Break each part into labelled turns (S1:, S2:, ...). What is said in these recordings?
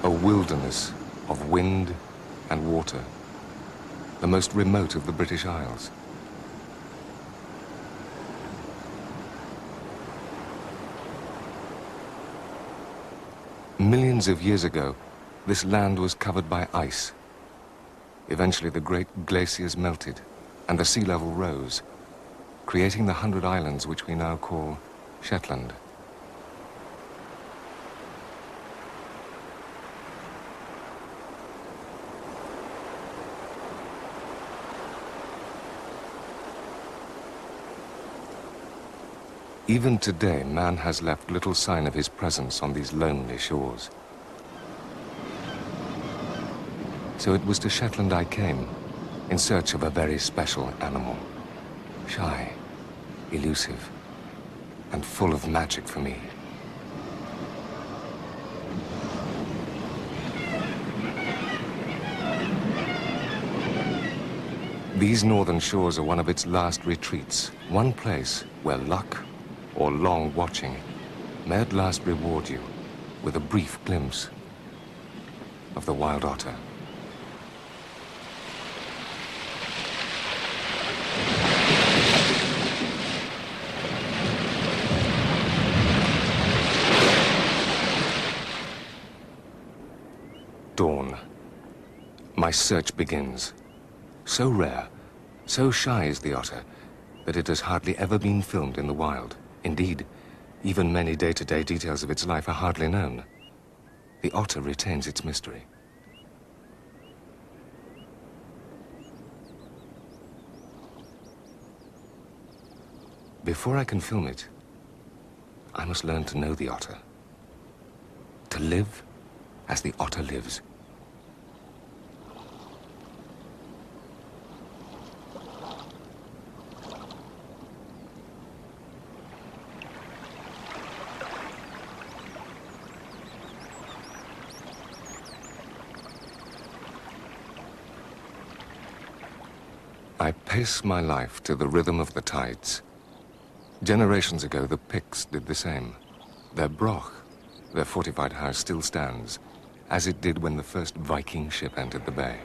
S1: A wilderness of wind and water, the most remote of the British Isles. Millions of years ago, this land was covered by ice. Eventually, the great glaciers melted and the sea level rose, creating the 100 islands which we now call Shetland. Even today, man has left little sign of his presence on these lonely shores. So it was to Shetland I came, in search of a very special animal. Shy, elusive, and full of magic for me. These northern shores are one of its last retreats, one place where luck or long watching may at last reward you with a brief glimpse of the wild otter. Dawn. My search begins. So rare, so shy is the otter that it has hardly ever been filmed in the wild. Indeed, even many day-to-day details of its life are hardly known. The otter retains its mystery. Before I can film it, I must learn to know the otter. To live as the otter lives. I pace my life to the rhythm of the tides. Generations ago, the Picts did the same. Their broch, their fortified house, still stands, as it did when the first Viking ship entered the bay.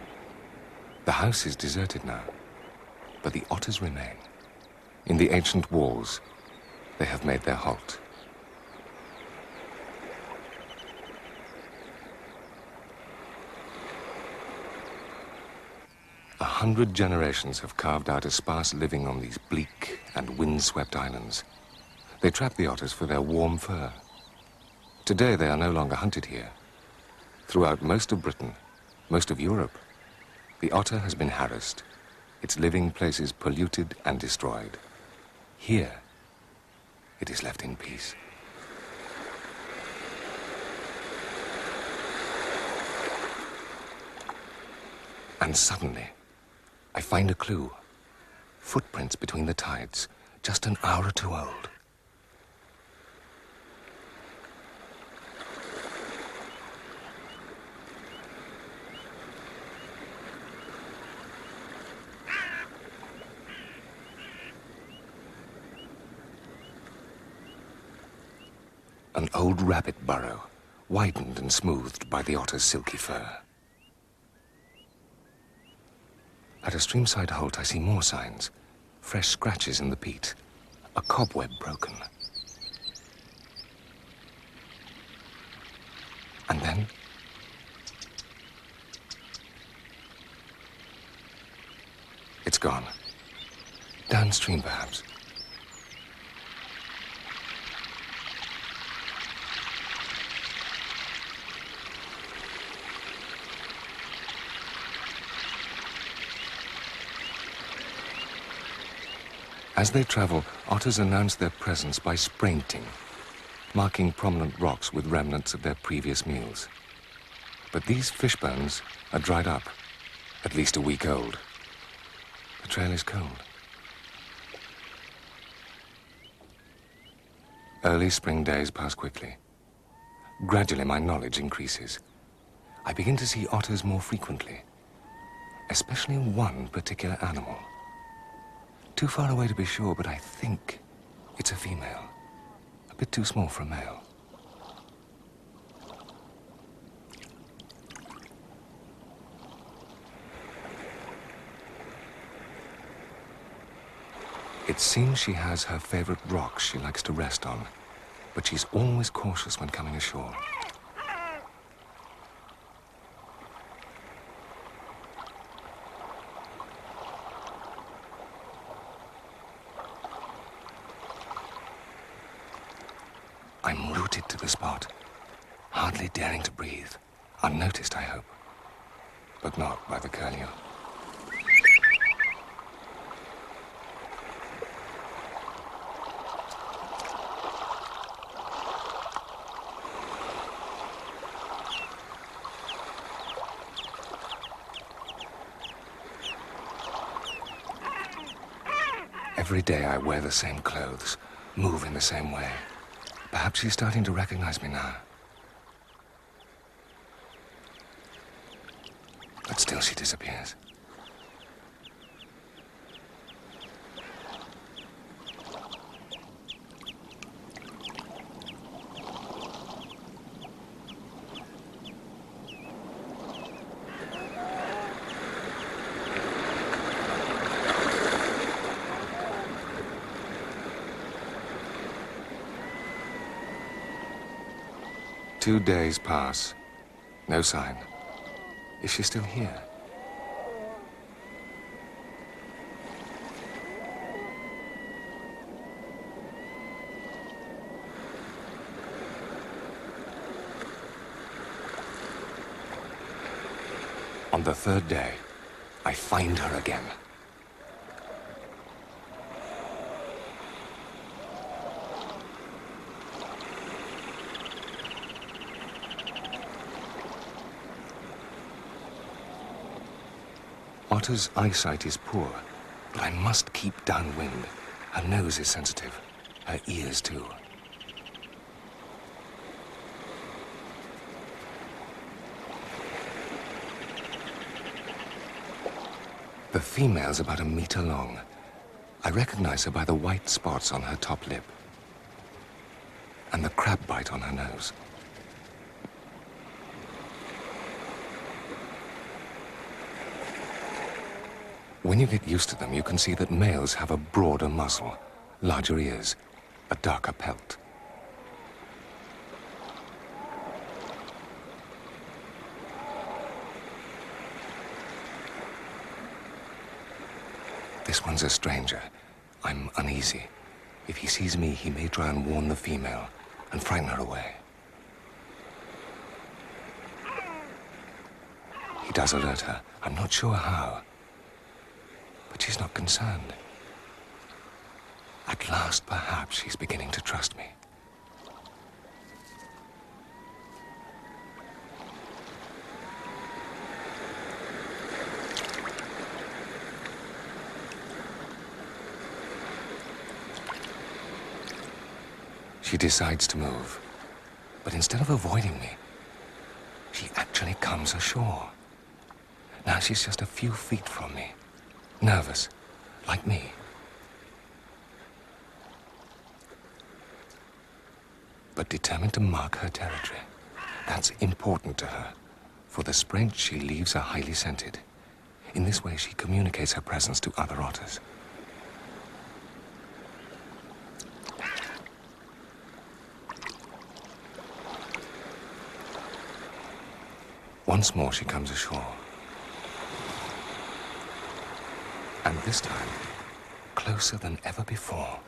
S1: The house is deserted now, but the otters remain. In the ancient walls, they have made their halt. A 100 generations have carved out a sparse living on these bleak and windswept islands. They trap the otters for their warm fur. Today they are no longer hunted here. Throughout most of Britain, most of Europe, the otter has been harassed, its living places polluted and destroyed. Here, it is left in peace. And suddenly, I find a clue. Footprints between the tides, just an hour or two old. An old rabbit burrow, widened and smoothed by the otter's silky fur. At a streamside halt, I see more signs. Fresh scratches in the peat. A cobweb broken. And then... it's gone. Downstream, perhaps. As they travel, otters announce their presence by sprinting, marking prominent rocks with remnants of their previous meals. But these fish bones are dried up, at least a week old. The trail is cold. Early spring days pass quickly. Gradually, my knowledge increases. I begin to see otters more frequently, especially one particular animal. Too far away to be sure, but I think it's a female. A bit too small for a male. It seems she has her favorite rocks she likes to rest on, but she's always cautious when coming ashore. I'm rooted to the spot, hardly daring to breathe, unnoticed, I hope, but not by the curlew. Every day I wear the same clothes, move in the same way. Perhaps she's starting to recognize me now. But still she disappears. Two days pass. No sign. Is she still here? On the third day, I find her again. Otter's eyesight is poor, but I must keep downwind. Her nose is sensitive, her ears too. The female's about 1 meter long. I recognize her by the white spots on her top lip and the crab bite on her nose. When you get used to them, you can see that males have a broader muzzle, larger ears, a darker pelt. This one's a stranger. I'm uneasy. If he sees me, he may try and warn the female and frighten her away. He does alert her. I'm not sure how. But she's not concerned. At last, perhaps, she's beginning to trust me. She decides to move, but instead of avoiding me, she actually comes ashore. Now she's just a few feet from me. Nervous, like me. But determined to mark her territory. That's important to her. For the sprint, she leaves are highly scented. In this way, she communicates her presence to other otters. Once more, she comes ashore. And this time, closer than ever before,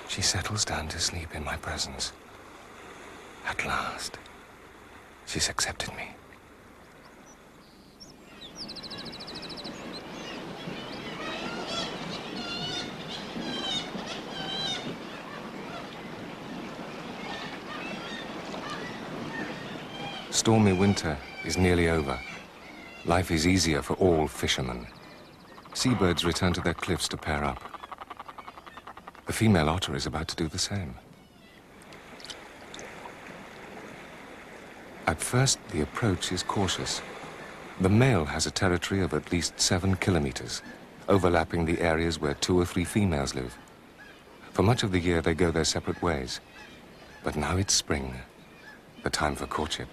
S1: she settles down to sleep in my presence. At last, she's accepted me. Stormy winter is nearly over. Life is easier for all fishermen. Seabirds return to their cliffs to pair up. The female otter is about to do the same. At first, the approach is cautious. The male has a territory of at least 7 kilometers, overlapping the areas where 2 or 3 females live. For much of the year, they go their separate ways. But now it's spring, the time for courtship.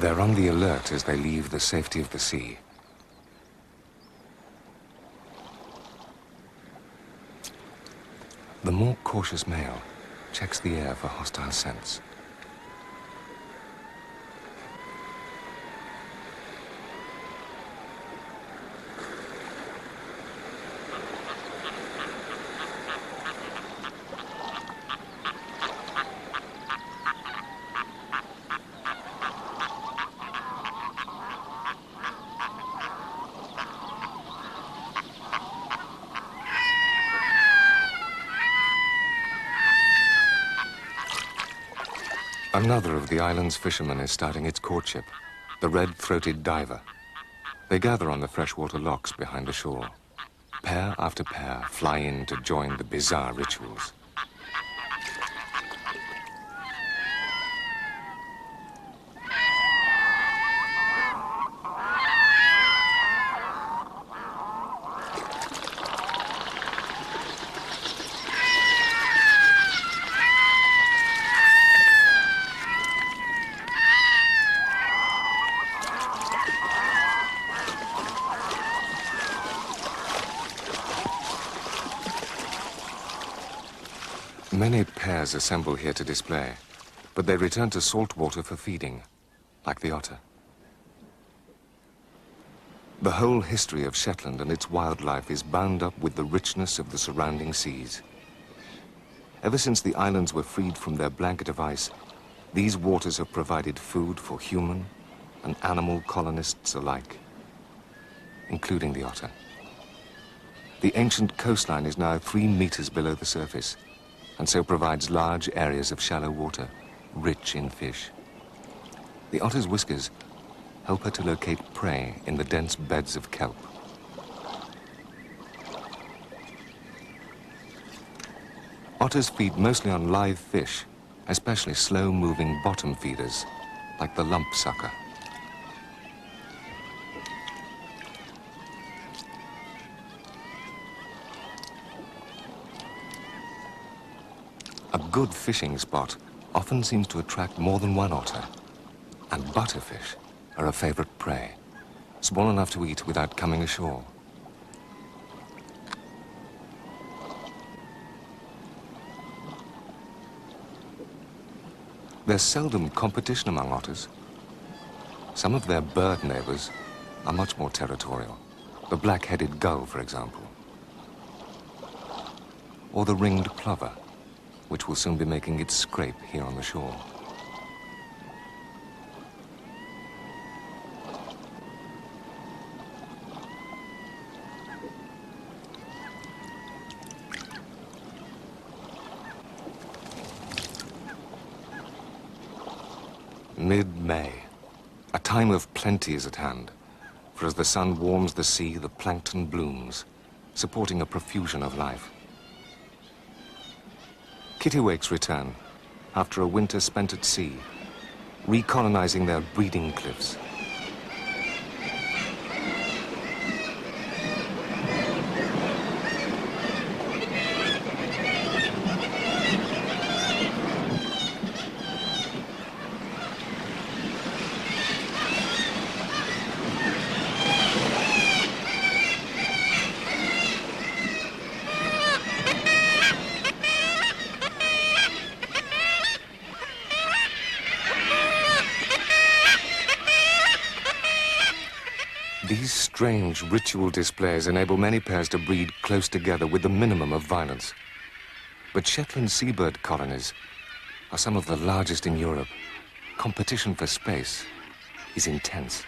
S1: They're on the alert as they leave the safety of the sea. The more cautious male checks the air for hostile scents. Another of the island's fishermen is starting its courtship, the red-throated diver. They gather on the freshwater locks behind the shore. Pair after pair fly in to join the bizarre rituals. Many pairs assemble here to display, but they return to salt water for feeding, like the otter. The whole history of Shetland and its wildlife is bound up with the richness of the surrounding seas. Ever since the islands were freed from their blanket of ice, these waters have provided food for human and animal colonists alike, including the otter. The ancient coastline is now 3 meters below the surface, and so provides large areas of shallow water, rich in fish. The otter's whiskers help her to locate prey in the dense beds of kelp. Otters feed mostly on live fish, especially slow-moving bottom feeders, like the lump sucker. A good fishing spot often seems to attract more than one otter, and butterfish are a favorite prey, small enough to eat without coming ashore. There's seldom competition among otters. Some of their bird neighbors are much more territorial. The black-headed gull, for example. Or the ringed plover, which will soon be making its scrape here on the shore. Mid-May, a time of plenty is at hand, for as the sun warms the sea, the plankton blooms, supporting a profusion of life. Kittiwakes return after a winter spent at sea, recolonizing their breeding cliffs. These strange ritual displays enable many pairs to breed close together with the minimum of violence. But Shetland seabird colonies are some of the largest in Europe. Competition for space is intense.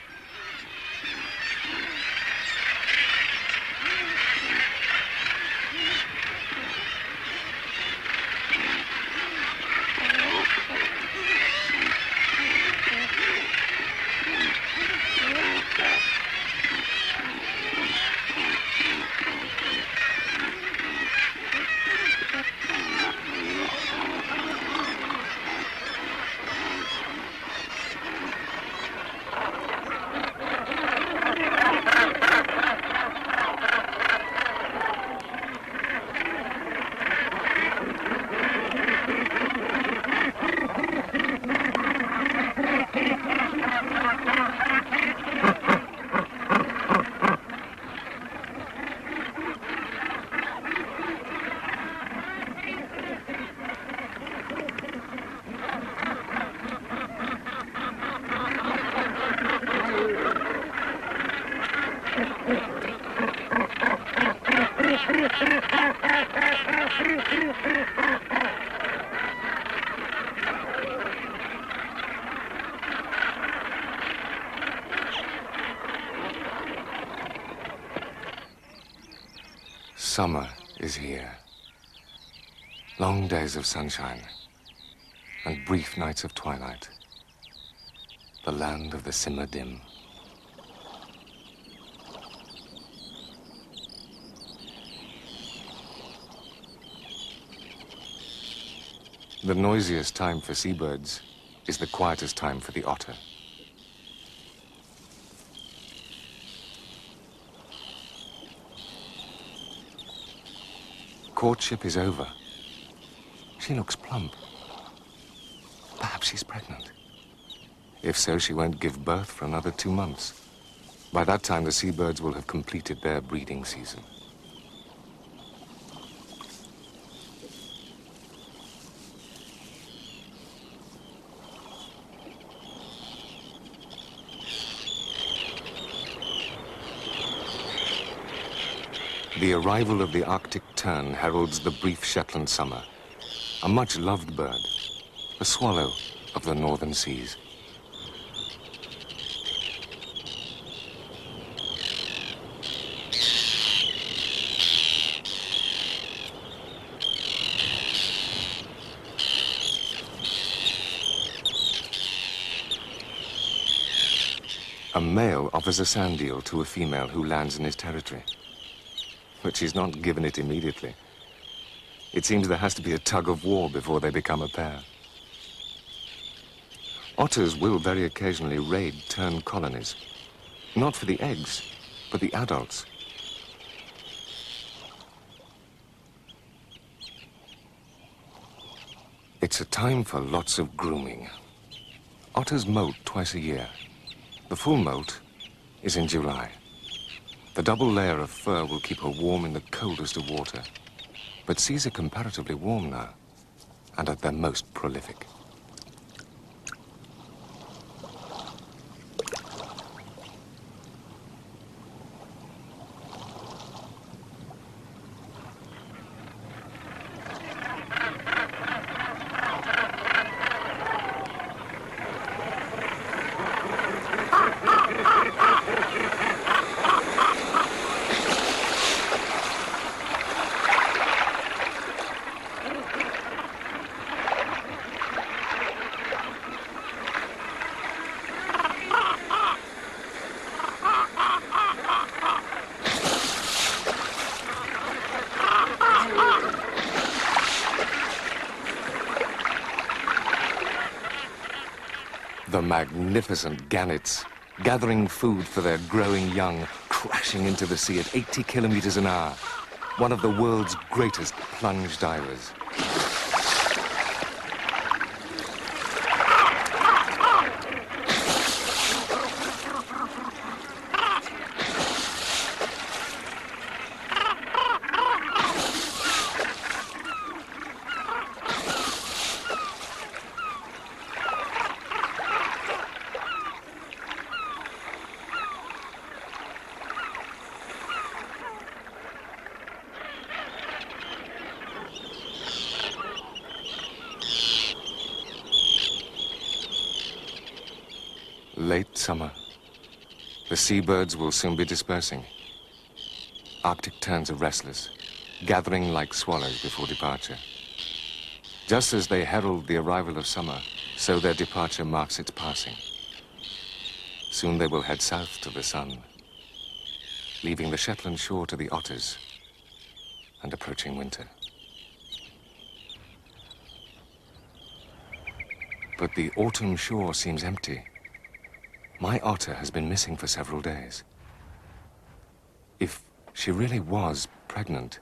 S1: Summer is here. Long days of sunshine and brief nights of twilight. The land of the simmer dim. The noisiest time for seabirds is the quietest time for the otter. Courtship is over. She looks plump. Perhaps she's pregnant. If so, she won't give birth for another 2 months. By that time, the seabirds will have completed their breeding season. The arrival of the Arctic tern heralds the brief Shetland summer, a much-loved bird, a swallow of the northern seas. A male offers a sand eel to a female who lands in his territory. But she's not given it immediately. It seems there has to be a tug of war before they become a pair. Otters will very occasionally raid tern colonies, not for the eggs, but the adults. It's a time for lots of grooming. Otters molt twice a year. The full molt is in July. The double layer of fur will keep her warm in the coldest of water. But seas are comparatively warm now, and at their most prolific. The magnificent gannets, gathering food for their growing young, crashing into the sea at 80 kilometers an hour. One of the world's greatest plunge divers. Late summer. The seabirds will soon be dispersing. Arctic terns are restless, gathering like swallows before departure. Just as they herald the arrival of summer, so their departure marks its passing. Soon they will head south to the sun, leaving the Shetland shore to the otters and approaching winter. But the autumn shore seems empty. My otter has been missing for several days. If she really was pregnant,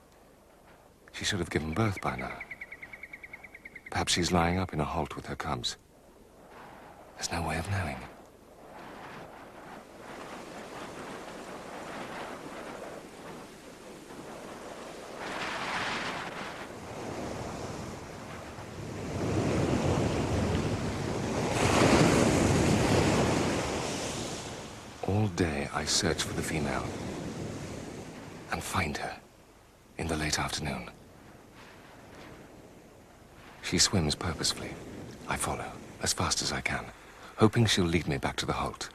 S1: she should have given birth by now. Perhaps she's lying up in a holt with her cubs. There's no way of knowing. All day I search for the female and find her. in the late afternoon. She swims purposefully. I follow, as fast as I can, hoping she'll lead me back to the Holt.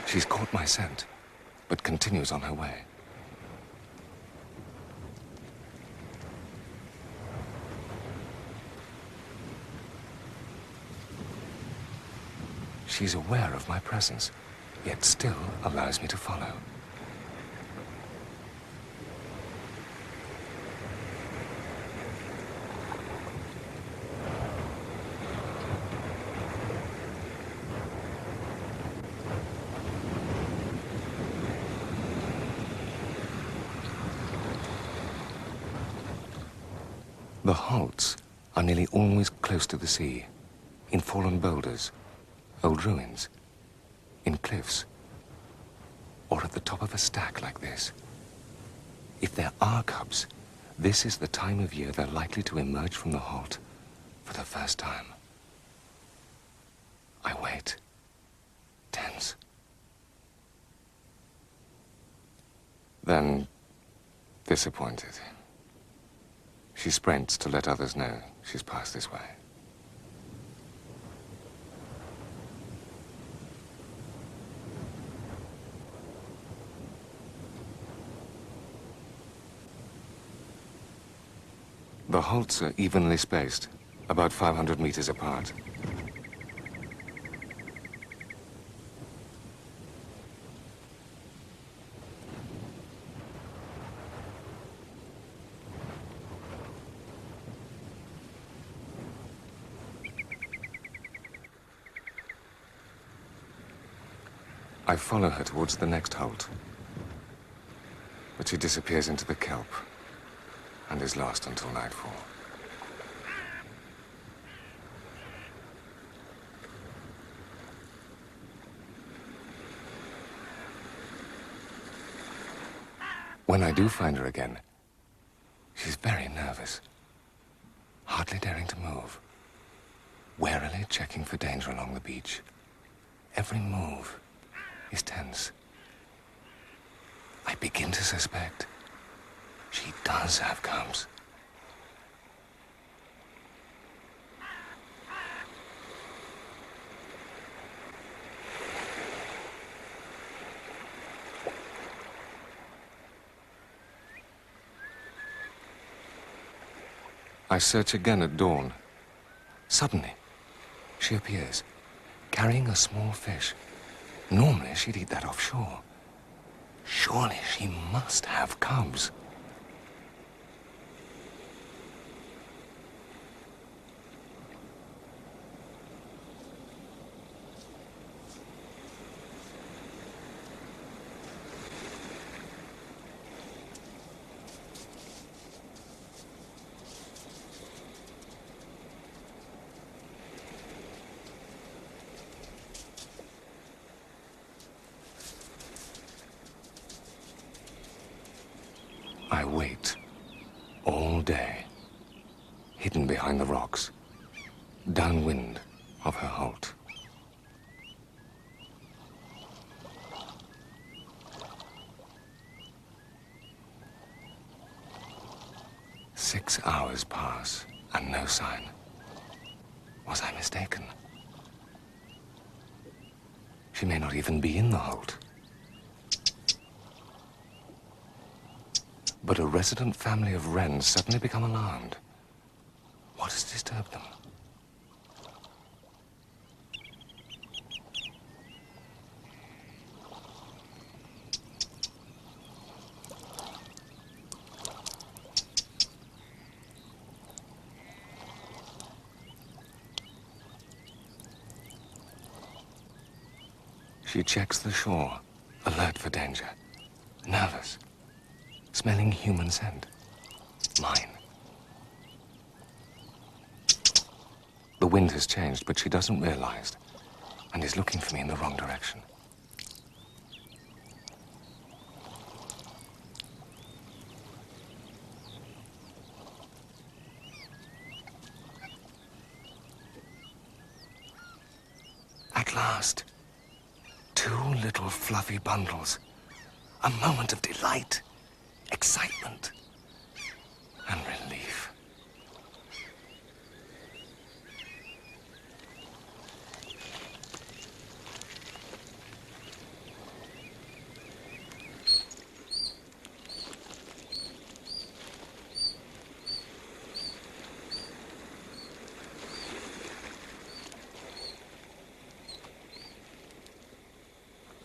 S1: She's caught my scent, but continues on her way. She's aware of my presence, yet still allows me to follow. The Holts are nearly always close to the sea, in fallen boulders, old ruins, in cliffs, or at the top of a stack like this. If there are cubs, this is the time of year they're likely to emerge from the Holt for the first time. I wait, tense. Then, disappointed. She sprints to let others know she's passed this way. The Holts are evenly spaced, about 500 meters apart. I follow her towards the next Holt, but she disappears into the kelp and is lost until nightfall. When I do find her again, she's very nervous, hardly daring to move, warily checking for danger along the beach. Every move is tense. I begin to suspect she does have cubs. I search again at dawn. Suddenly, she appears, carrying a small fish. Normally, she'd eat that offshore. Surely she must have cubs. I wait all day, hidden behind the rocks, downwind of her Holt. Six hours pass and no sign. Was I mistaken? She may not even be in the Holt. But a resident family of wrens suddenly become alarmed. What has disturbed them? She checks the shore, alert for danger, nervous, smelling human scent. Mine. The The wind has changed, but she doesn't realize, and is looking for me in the wrong direction. At last, 2 little fluffy bundles. A moment of delight, excitement, and relief.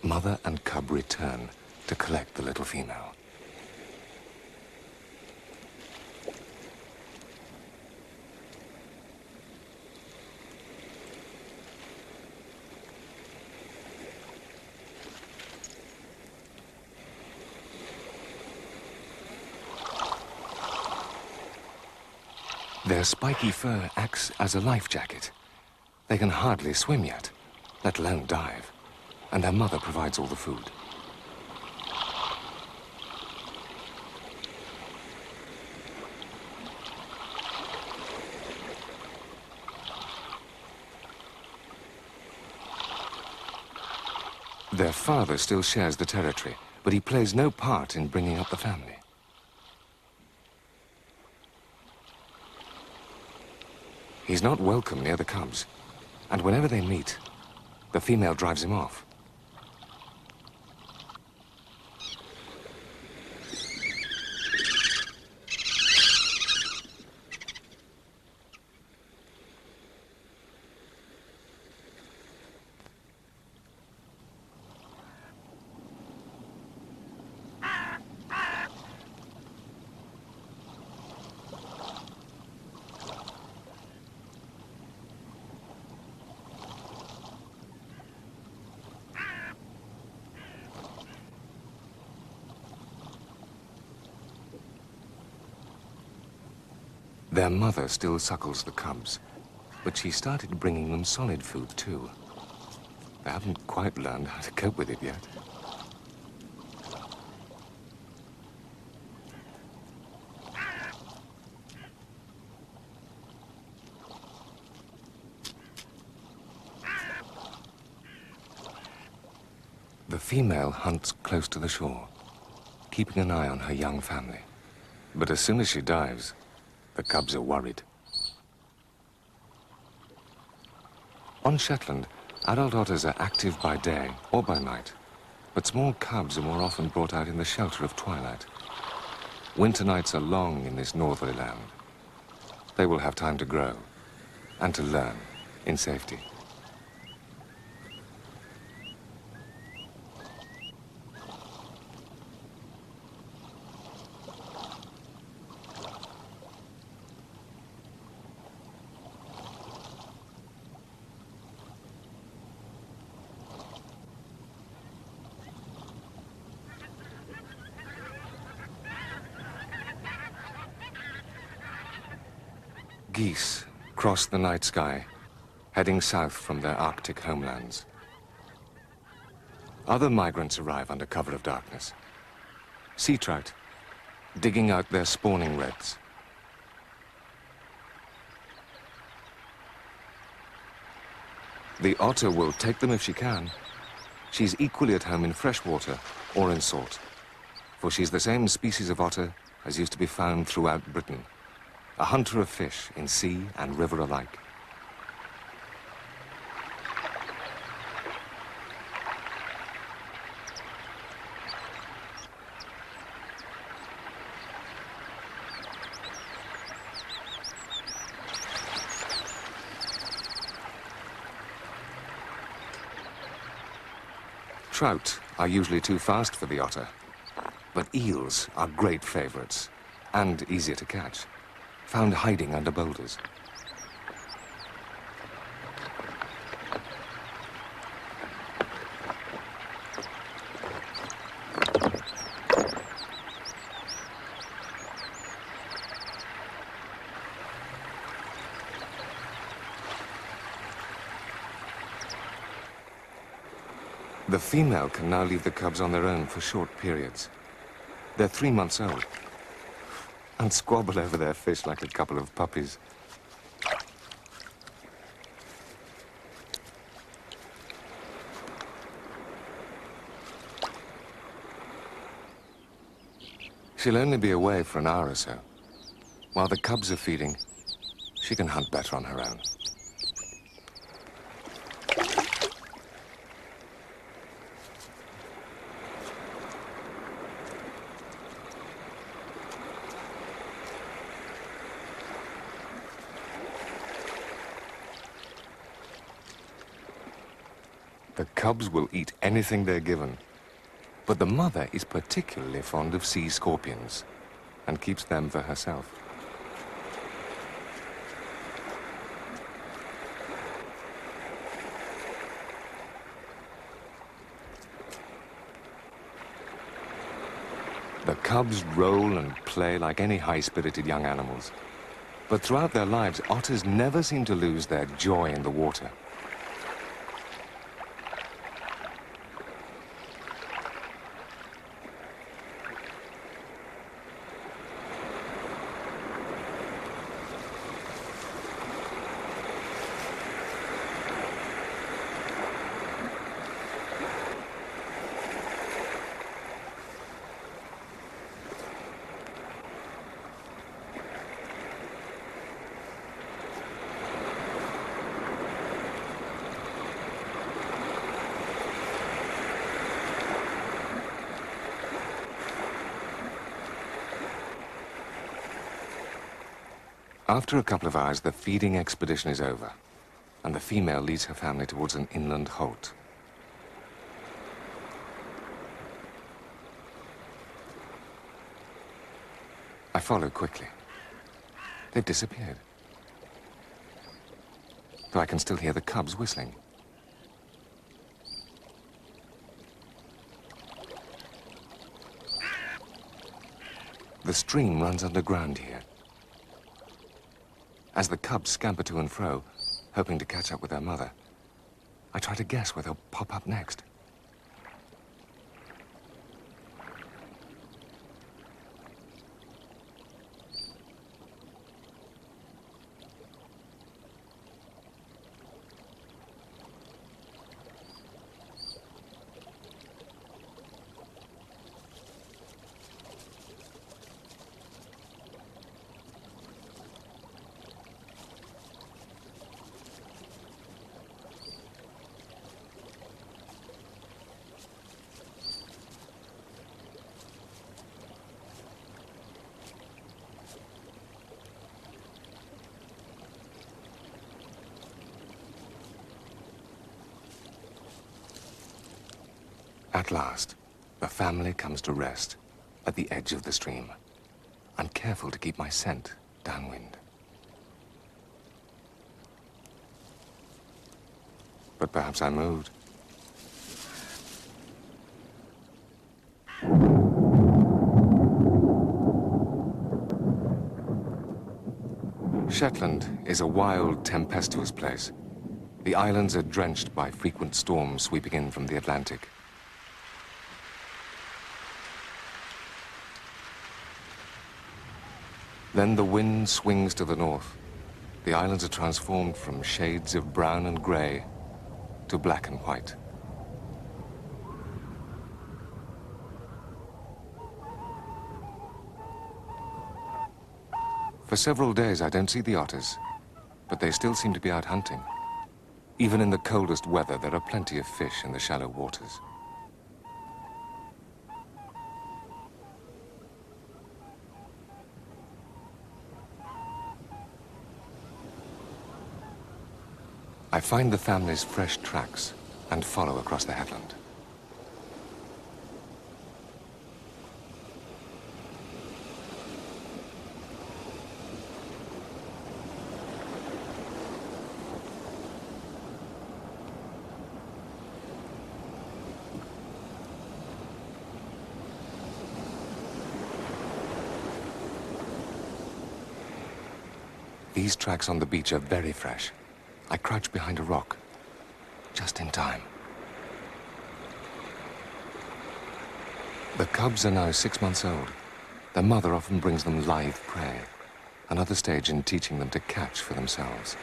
S1: Mother and cub return to collect the little female. Their spiky fur acts as a life jacket. They can hardly swim yet, let alone dive, and their mother provides all the food. Their father still shares the territory, but he plays no part in bringing up the family. He's not welcome near the cubs, and whenever they meet, the female drives him off. Their mother still suckles the cubs, but she started bringing them solid food too. They haven't quite learned how to cope with it yet. The female hunts close to the shore, keeping an eye on her young family. But as soon as she dives, the cubs are worried. On Shetland, adult otters are active by day or by night, but small cubs are more often brought out in the shelter of twilight. Winter nights are long in this northerly land. They will have time to grow and to learn in safety. Geese cross the night sky, heading south from their Arctic homelands. Other migrants arrive under cover of darkness. Sea trout, digging out their spawning redds. The otter will take them if she can. She's equally at home in freshwater or in salt, for she's the same species of otter as used to be found throughout Britain. A hunter of fish in sea and river alike. Trout are usually too fast for the otter, but eels are great favorites and easier to catch, found hiding under boulders. The female can now leave the cubs on their own for short periods. They're 3 months old and squabble over their fish like a couple of puppies. She'll only be away for an hour or so. While the cubs are feeding, she can hunt better on her own. The cubs will eat anything they're given, but the mother is particularly fond of sea scorpions and keeps them for herself. The cubs roll and play like any high-spirited young animals, but throughout their lives, otters never seem to lose their joy in the water. After a couple of hours, the feeding expedition is over, and the female leads her family towards an inland holt. I follow quickly. They've disappeared, though I can still hear the cubs whistling. The stream runs underground here. As the cubs scamper to and fro, hoping to catch up with their mother, I try to guess where they'll pop up next. At last, the family comes to rest at the edge of the stream. I'm careful to keep my scent downwind. But perhaps I moved. Shetland is a wild, tempestuous place. The islands are drenched by frequent storms sweeping in from the Atlantic. Then the wind swings to the north. The islands are transformed from shades of brown and grey to black and white. For several days I don't see the otters, but they still seem to be out hunting. Even in the coldest weather, there are plenty of fish in the shallow waters. I find the family's fresh tracks and follow across the headland. These tracks on the beach are very fresh. I crouch behind a rock, just in time. The cubs are now 6 months old. Their mother often brings them live prey, another stage in teaching them to catch for themselves.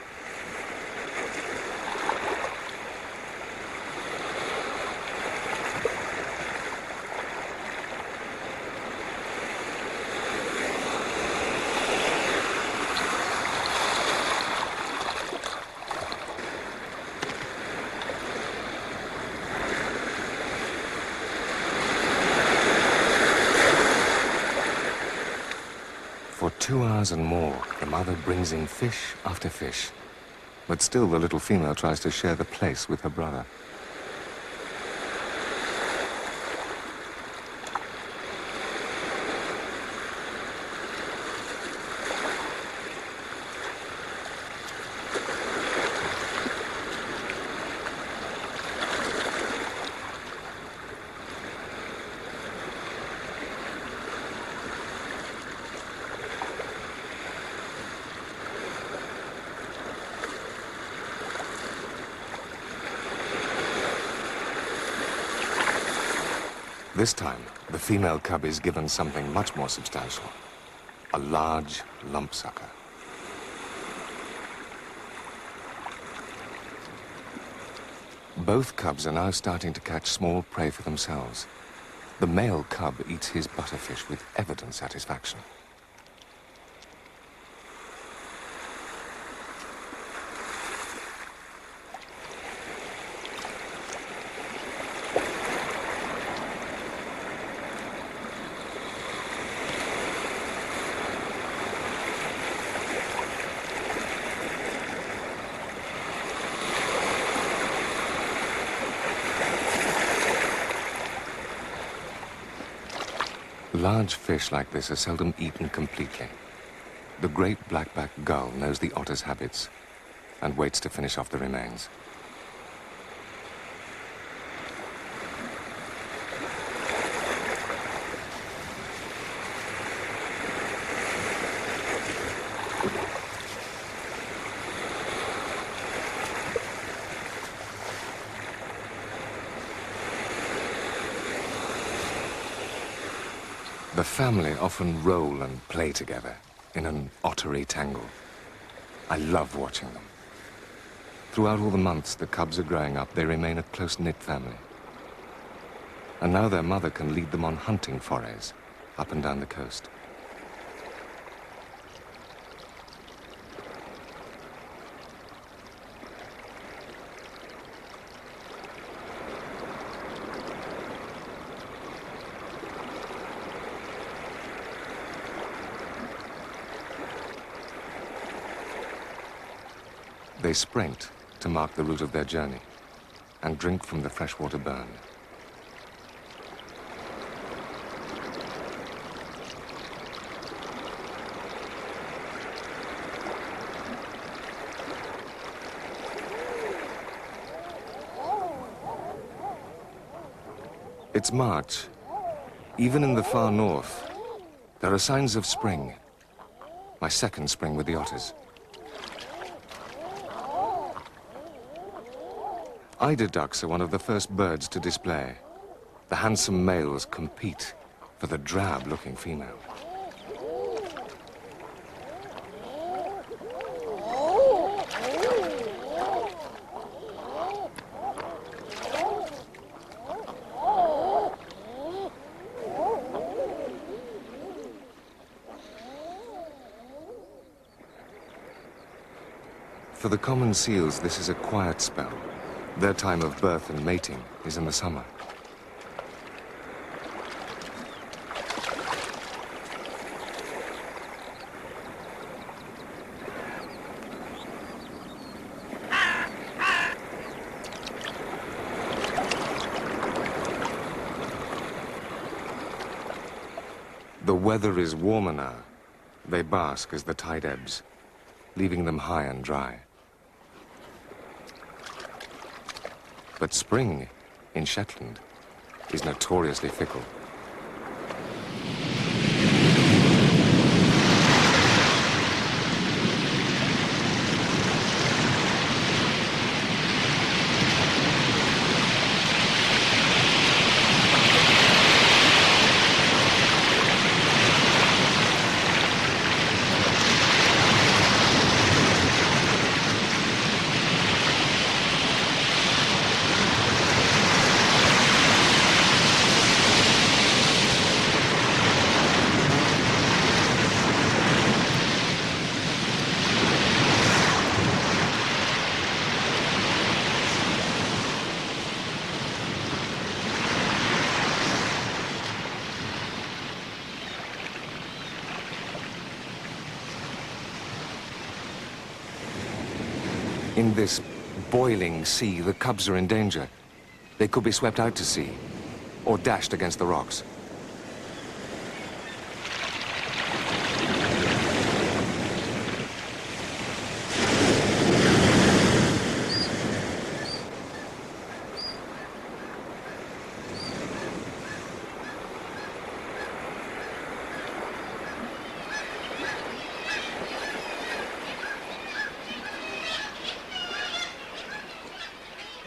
S1: For 2 hours and more, the mother brings in fish after fish. But still the little female tries to share the place with her brother. This time, the female cub is given something much more substantial, a large lump sucker. Both cubs are now starting to catch small prey for themselves. The male cub eats his butterfish with evident satisfaction. Large fish like this are seldom eaten completely. The great black-backed gull knows the otter's habits and waits to finish off the remains. The family often roll and play together in an ottery tangle. I love watching them. Throughout all the months the cubs are growing up, they remain a close-knit family. And now their mother can lead them on hunting forays up and down the coast. They sprint to mark the route of their journey and drink from the freshwater burn. It's March. Even in the far north, there are signs of spring. My second spring with the otters. Eider ducks are one of the first birds to display. The handsome males compete for the drab-looking female. For the common seals, this is a quiet spell. Their time of birth and mating is in the summer. The weather is warmer now. They bask as the tide ebbs, leaving them high and dry. But spring in Shetland is notoriously fickle. In this boiling sea, the cubs are in danger. They could be swept out to sea, or dashed against the rocks.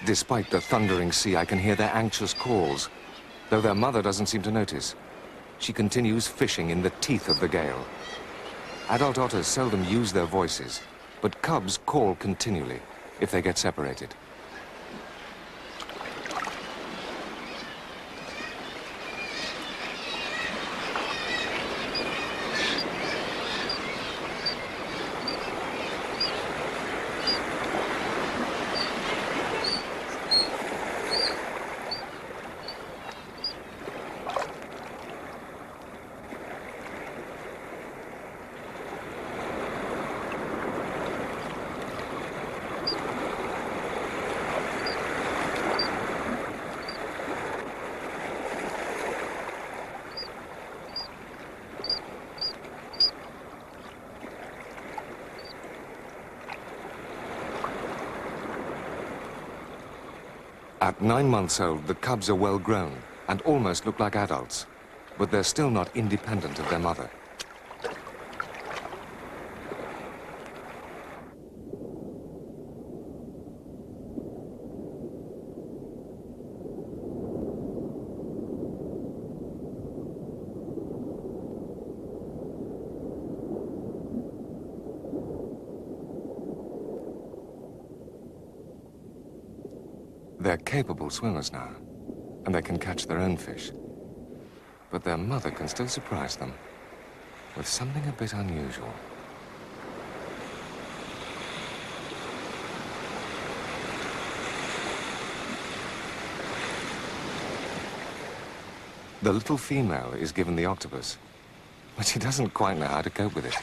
S1: Despite the thundering sea, I can hear their anxious calls, though their mother doesn't seem to notice. She continues fishing in the teeth of the gale. Adult otters seldom use their voices, but cubs call continually if they get separated. At 9 months old, the cubs are well grown and almost look like adults, but they're still not independent of their mother. They're capable swimmers now, and they can catch their own fish. But their mother can still surprise them with something a bit unusual. The little female is given the octopus, but she doesn't quite know how to cope with it.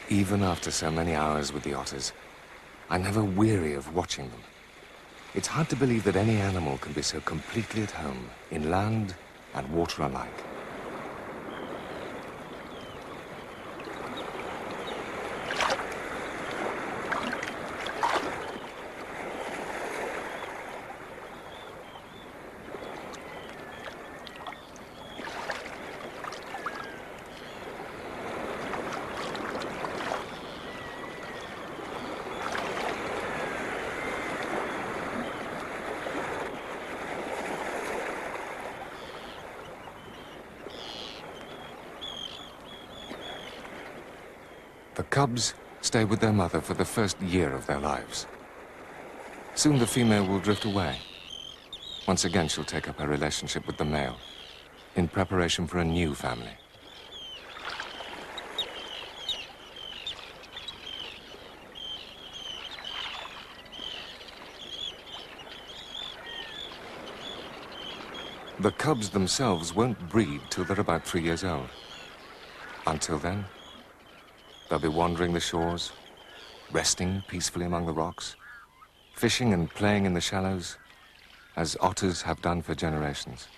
S1: Even after so many hours with the otters, I never weary of watching them. It's hard to believe that any animal can be so completely at home in land and water alike. The cubs stay with their mother for the first year of their lives. Soon the female will drift away. Once again, she'll take up her relationship with the male in preparation for a new family. The cubs themselves won't breed till they're about 3 years old. Until then, they'll be wandering the shores, resting peacefully among the rocks, fishing and playing in the shallows, as otters have done for generations.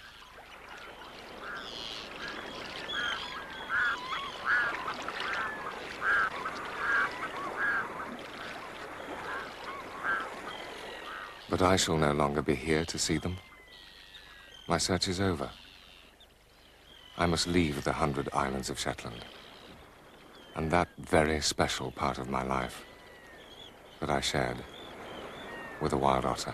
S1: But I shall no longer be here to see them. My search is over. I must leave the 100 islands of Shetland, and that very special part of my life that I shared with a wild otter.